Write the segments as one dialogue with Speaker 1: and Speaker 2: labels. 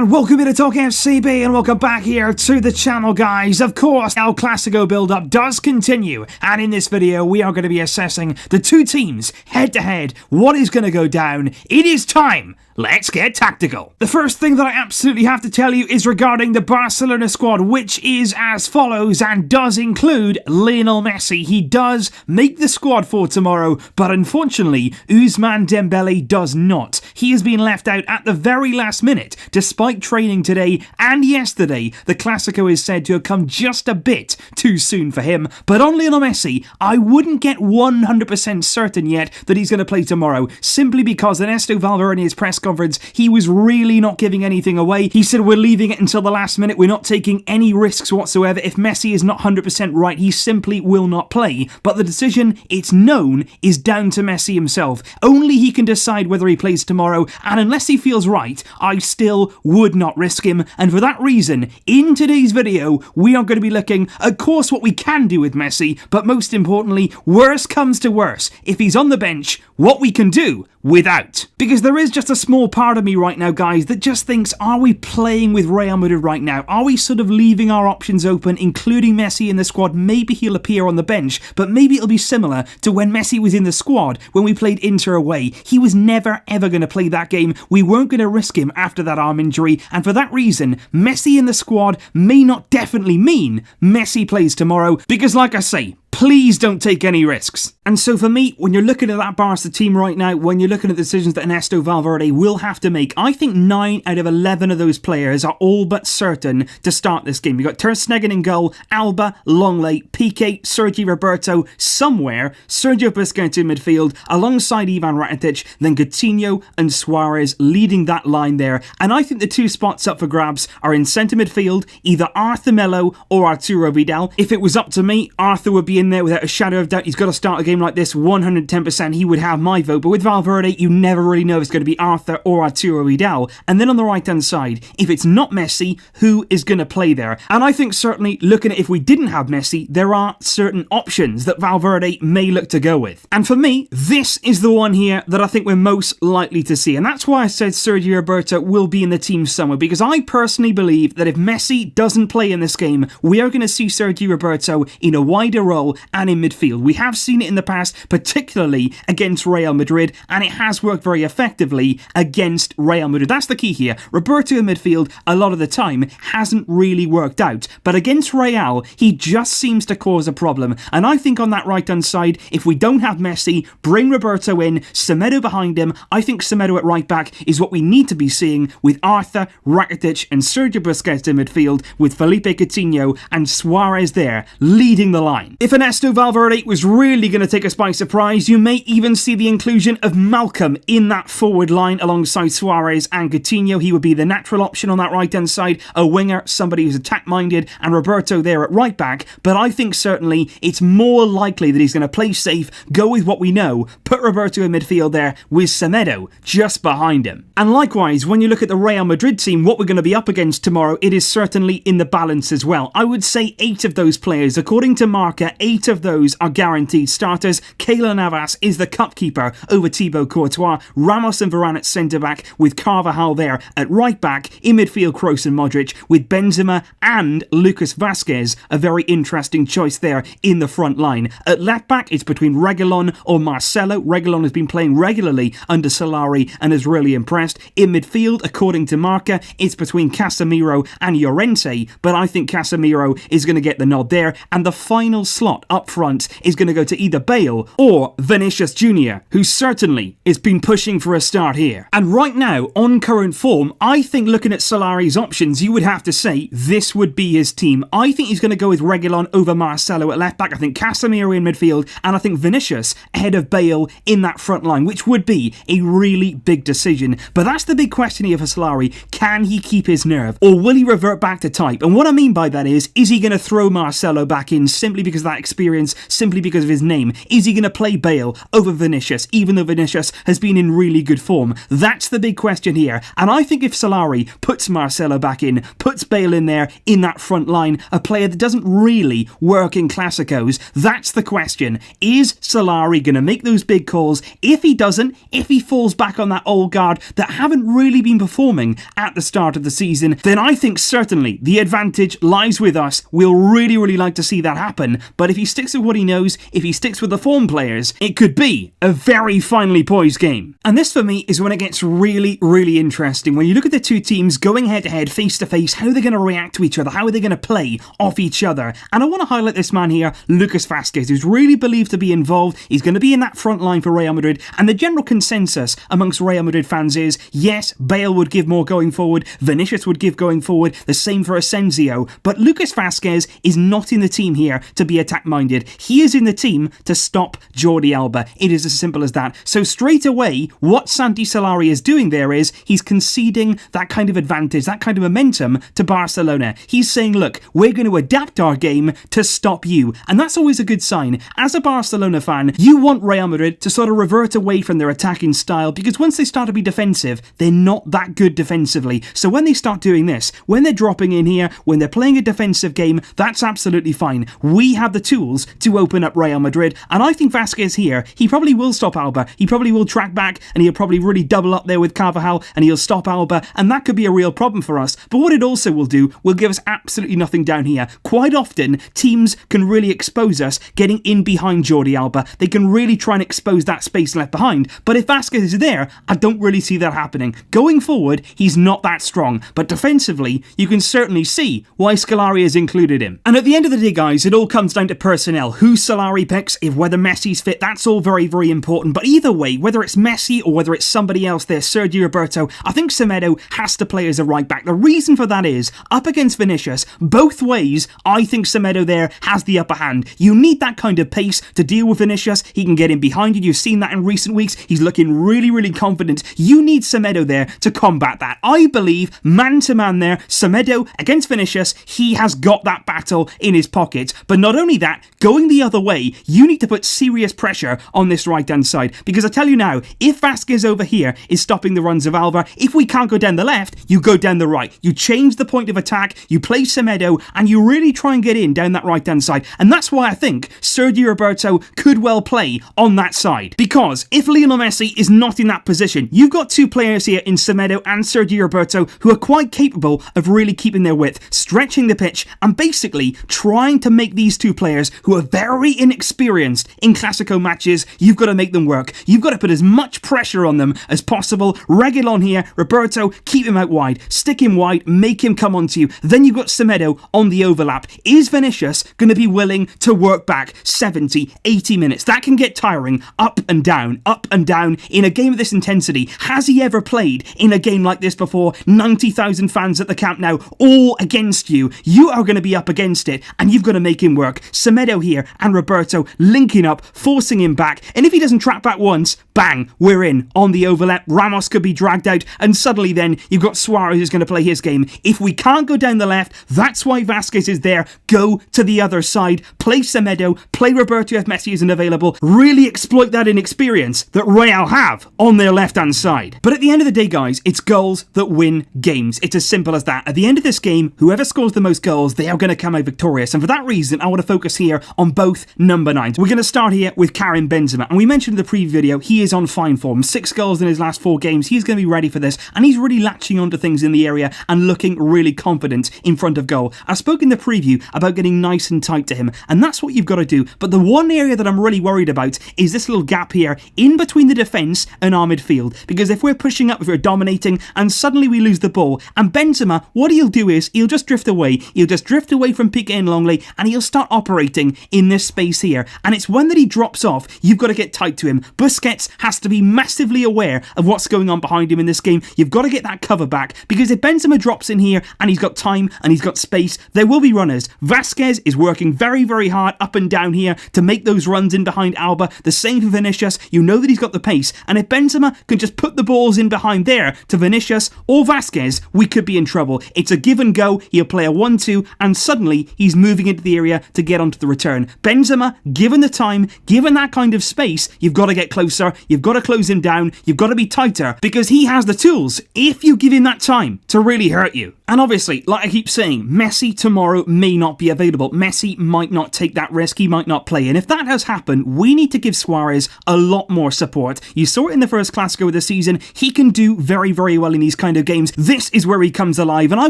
Speaker 1: and welcome to Talk FCB, and welcome back here to the channel, guys. Of course, El Clasico build-up does continue, and in this video we are going to be assessing the two teams head-to-head, what is going to go down. It is time. Let's get tactical. The first thing that I absolutely have to tell you is regarding the Barcelona squad, which is as follows and does include Lionel Messi. He does make the squad for tomorrow, but unfortunately, Ousmane Dembele does not. He has been left out at the very last minute, despite training today and yesterday. The Clasico is said to have come just a bit too soon for him, but on Lionel Messi, I wouldn't get 100% certain yet that he's going to play tomorrow, simply because Ernesto Valverde in his press conference, he was really not giving anything away. He said, we're leaving it until the last minute, we're not taking any risks whatsoever. If Messi is not 100% right, he simply will not play. But the decision, it's known, is down to Messi himself. Only he can decide whether he plays tomorrow, and unless he feels right, I still would not risk him. And for that reason, in today's video, we are going to be looking, of course, what we can do with Messi, but most importantly, worst comes to worst, if he's on the bench, what we can do without. Because there is just a small part of me right now, guys, that just thinks, are we playing with Real Madrid right now? Are we sort of leaving our options open, including Messi in the squad? Maybe he'll appear on the bench, but maybe it'll be similar to when Messi was in the squad when we played Inter away. He was never ever going to play that game. We weren't going to risk him after that arm injury, and for that reason, Messi in the squad may not definitely mean Messi plays tomorrow, because like I say, please don't take any risks. And so for me, when you're looking at that Barca team right now, when you're looking at the decisions that Ernesto Valverde will have to make, I think 9 out of 11 of those players are all but certain to start this game. You've got Ter Stegen in goal, Alba, Longley, Piqué, Sergi Roberto, somewhere, Sergio Busquets in midfield, alongside Ivan Rakitic, then Coutinho and Suarez leading that line there. And I think the two spots up for grabs are in centre midfield, either Arthur Melo or Arturo Vidal. If it was up to me, Arthur would be in there without a shadow of doubt. He's got to start a game like this 110%. He would have my vote. But with Valverde, you never really know if it's going to be Arthur or Arturo Vidal. And then on the right-hand side, if it's not Messi, who is going to play there? And I think certainly looking at if we didn't have Messi, there are certain options that Valverde may look to go with. And for me, this is the one here that I think we're most likely to see. And that's why I said Sergio Roberto will be in the team somewhere, because I personally believe that if Messi doesn't play in this game, we are going to see Sergio Roberto in a wider role and in midfield. We have seen it in the past, particularly against Real Madrid, and it has worked very effectively against Real Madrid. That's the key here. Roberto in midfield, a lot of the time, hasn't really worked out, but against Real, he just seems to cause a problem. And I think on that right-hand side, if we don't have Messi, bring Roberto in, Semedo behind him. I think Semedo at right-back is what we need to be seeing, with Arthur, Rakitic and Sergio Busquets in midfield, with Felipe Coutinho and Suarez there, leading the line. If Ernesto Valverde was really going to take us by surprise, you may even see the inclusion of Malcolm in that forward line alongside Suarez and Coutinho. He would be the natural option on that right-hand side, a winger, somebody who's attack-minded, and Roberto there at right-back. But I think certainly it's more likely that he's going to play safe, go with what we know, put Roberto in midfield there with Semedo just behind him. And likewise, when you look at the Real Madrid team, what we're going to be up against tomorrow, it is certainly in the balance as well. I would say 8 of those players, according to Marca, 8 of those are guaranteed starters. Keylor Navas is the cup keeper over Thibaut Courtois. Ramos and Varane at centre-back, with Carvajal there at right-back. In midfield, Kroos and Modric, with Benzema and Lucas Vazquez, a very interesting choice there in the front line. At left-back, it's between Reguilón or Marcelo. Reguilón has been playing regularly under Solari and has really impressed. In midfield, according to Marca, it's between Casemiro and Llorente, but I think Casemiro is going to get the nod there. And the final slot up front is going to go to either Bale or Vinicius Jr., who certainly has been pushing for a start here. And right now, on current form, I think looking at Solari's options, you would have to say this would be his team. I think he's going to go with Reguilón over Marcelo at left back. I think Casemiro in midfield, and I think Vinicius ahead of Bale in that front line, which would be a really big decision. But that's the big question here for Solari. Can he keep his nerve, or will he revert back to type? And what I mean by that is he going to throw Marcelo back in simply because of that experience simply because of his name? Is he going to play Bale over Vinicius, even though Vinicius has been in really good form? That's the big question here. And I think if Solari puts Marcelo back in, puts Bale in there in that front line, a player that doesn't really work in Clásicos, that's the question. Is Solari going to make those big calls? If he doesn't, if he falls back on that old guard that haven't really been performing at the start of the season, then I think certainly the advantage lies with us. We'll really like to see that happen. But if he sticks with what he knows, if he sticks with the form players, it could be a very finely poised game. And this for me is when it gets really interesting. When you look at the two teams going head to head, face to face, how they're going to react to each other, how are they going to play off each other. And I want to highlight this man here, Lucas Vázquez, who's really believed to be involved. He's going to be in that front line for Real Madrid, and the general consensus amongst Real Madrid fans is, yes, Bale would give more going forward, Vinicius would give going forward, the same for Asensio, but Lucas Vázquez is not in the team here to be attack-minded. He is in the team to stop Jordi Alba. It is as simple as that. So straight away, what Santi Solari is doing there is, he's conceding that kind of advantage, that kind of momentum to Barcelona. He's saying, look, we're going to adapt our game to stop you. And that's always a good sign. As a Barcelona fan, you want Real Madrid to sort of revert away from their attacking style, because once they start to be defensive, they're not that good defensively. So when they start doing this, when they're dropping in here, when they're playing a defensive game, that's absolutely fine. We have the tools to open up Real Madrid, and I think Vázquez here, he probably will stop Alba. He probably will track back, and he'll probably really double up there with Carvajal, and he'll stop Alba, and that could be a real problem for us. But what it also will do will give us absolutely nothing down here. Quite often, teams can really expose us getting in behind Jordi Alba. They can really try and expose that space left behind. But if Vázquez is there, I don't really see that happening. Going forward, he's not that strong. But defensively, you can certainly see why Scolari has included him. And at the end of the day, guys, it all comes down to personnel. Who Solari picks, if whether Messi's fit, that's all very important. But either way, whether it's Messi or whether it's somebody else there, Sergio Roberto, I think Semedo has to play as a right back. The reason for that is, up against Vinicius, both ways, I think Semedo there has the upper hand. You need that kind of pace to deal with Vinicius. He can get in behind you. You've seen that in recent weeks. He's looking really confident. You need Semedo there to combat that. I believe, man-to-man there, Semedo against Vinicius, he has got that battle in his pocket. But not only that, going the other way, you need to put serious pressure on this right-hand side. Because I tell you now, if Vázquez over here is stopping the runs of Alba, if we can't go down the left, you go down the right. You change the point of attack, you play Semedo, and you really try and get in down that right-hand side. And that's why I think Sergio Roberto could well play on that side. Because if Lionel Messi is not in that position, you've got two players here in Semedo and Sergio Roberto who are quite capable of really keeping their width, stretching the pitch, and basically trying to make these two players who are very inexperienced in Clásico matches, you've got to make them work. You've got to put as much pressure on them as possible. Reguilón here, Roberto, keep him out wide, stick him wide, make him come onto you. Then you've got Semedo on the overlap. Is Vinicius going to be willing to work back 70, 80 minutes? That can get tiring, up and down in a game of this intensity. Has he ever played in a game like this before? 90,000 fans at the Camp Nou, all against you. You are going to be up against it, and you've got to make him work. Semedo here and Roberto linking up, forcing him back, and if he doesn't track back once, bang, we're in on the overlap. Ramos could be dragged out, and suddenly then you've got Suarez who's going to play his game. If we can't go down the left, that's why Vázquez is there. Go to the other side, play Semedo, play Roberto if Messi isn't available, really exploit that inexperience that Real have on their left-hand side. But at the end of the day, guys, it's goals that win games. It's as simple as that. At the end of this game, whoever scores the most goals, they are going to come out victorious. And for that reason, I want to focus here on both number 9s. We're going to start here with Karim Benzema. And we mentioned in the preview video, he is on fine form. 6 goals in his last 4 games. He's going to be ready for this. And he's really latching onto things in the area and looking really confident in front of goal. I spoke in the preview about getting nice and tight to him. And that's what you've got to do. But the one area that I'm really worried about is this little gap here in between the defence and our midfield. Because if we're pushing up, if we're dominating, and suddenly we lose the ball, and Benzema, what he'll do is he'll just drift away. He'll just drift away from Piqué and Longley, and he'll start operating in this space here. And it's when that he drops off, you've got to get tight to him. Busquets has to be massively aware of what's going on behind him in this game. You've got to get that cover back, because if Benzema drops in here and he's got time and he's got space, there will be runners. Vázquez is working very hard up and down here to make those runs in behind Alba. The same for Vinicius. You know that he's got the pace, and if Benzema can just put the balls in behind there to Vinicius or Vázquez, we could be in trouble. It's a give and go. He'll play a 1-2, and suddenly he's moving into the area to get onto to the return. Benzema, given the time, given that kind of space, you've got to get closer, you've got to close him down, you've got to be tighter, because he has the tools, if you give him that time, to really hurt you. And obviously, like I keep saying, Messi tomorrow may not be available. Messi might not take that risk, he might not play. And if that has happened, we need to give Suarez a lot more support. You saw it in the first Clasico of the season. He can do very, very well in these kind of games. This is where he comes alive, and I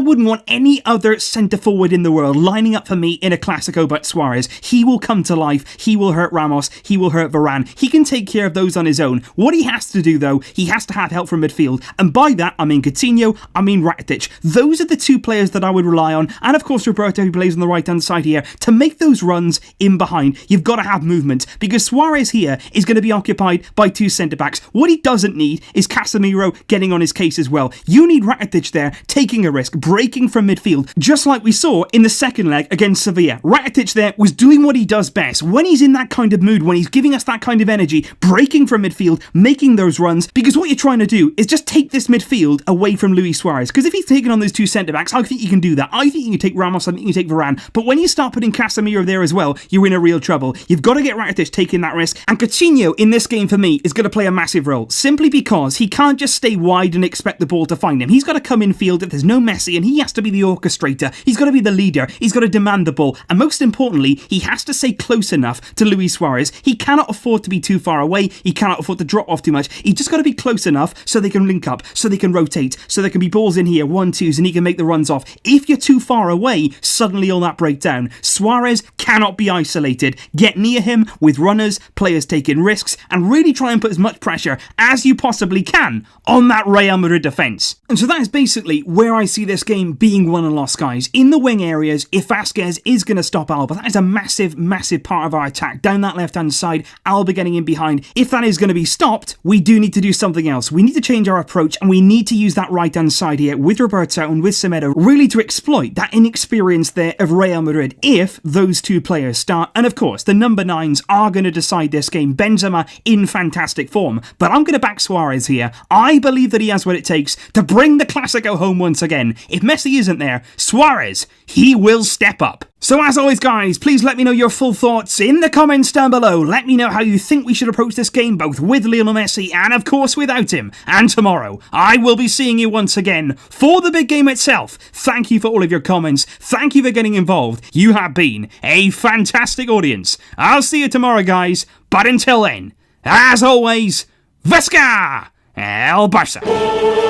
Speaker 1: wouldn't want any other centre-forward in the world lining up for me in a Clasico but Suarez. He will come to life. He will hurt Ramos. He will hurt Varane. He can take care of those on his own. What he has to do, though, he has to have help from midfield. And by that, I mean Coutinho, I mean Rakitic. Those are the two players that I would rely on. And of course, Roberto, who plays on the right-hand side here, to make those runs in behind. You've got to have movement, because Suarez here is going to be occupied by two centre-backs. What he doesn't need is Casemiro getting on his case as well. You need Rakitic there, taking a risk, breaking from midfield, just like we saw in the second leg against Sevilla. Rakitic there was doing what he does best. When he's in that kind of mood, when he's giving us that kind of energy, breaking from midfield, making those runs, because what you're trying to do is just take this midfield away from Luis Suarez. Because if he's taking on those two centre-backs, I think you can do that. I think you can take Ramos, I think you can take Varane. But when you start putting Casemiro there as well, you're in a real trouble. You've got to get Rakitic taking that risk. And Coutinho in this game for me is going to play a massive role, simply because he can't just stay wide and expect the ball to find him. He's got to come in field if there's no Messi, and he has to be the orchestrator. He's got to be the leader. He's got to demand the ball. And most importantly, he has to stay close enough to Luis Suarez. He cannot afford to be too far away. He cannot afford to drop off too much. He's just got to be close enough so they can link up, so they can rotate, so there can be balls in here, 1-2s, and he can make the runs off. If you're too far away, suddenly all that break down. Suarez cannot be isolated. Get near him with runners, players taking risks, and really try and put as much pressure as you possibly can on that Real Madrid defence. And so that is basically where I see this game being won and lost, guys. In the wing areas, if Vasquez is going to stop Alba, that is a massive, massive part of our attack. Down that left-hand side, Alba getting in behind. If that is going to be stopped, we do need to do something else. We need to change our approach, and we need to use that right-hand side here with Roberto and with Semedo, really to exploit that inexperience there of Real Madrid if those two players start. And of course, the number 9s are going to decide this game. Benzema in fantastic form, but I'm going to back Suarez here. I believe that he has what it takes to bring the Clasico home once again. If Messi isn't there, Suarez, he will step up. So as always, guys, please let me know your full thoughts in the comments down below. Let me know how you think we should approach this game, both with Lionel Messi and, of course, without him. And tomorrow, I will be seeing you once again for the big game itself. Thank you for all of your comments. Thank you for getting involved. You have been a fantastic audience. I'll see you tomorrow, guys. But until then, as always, Vesca El Barça.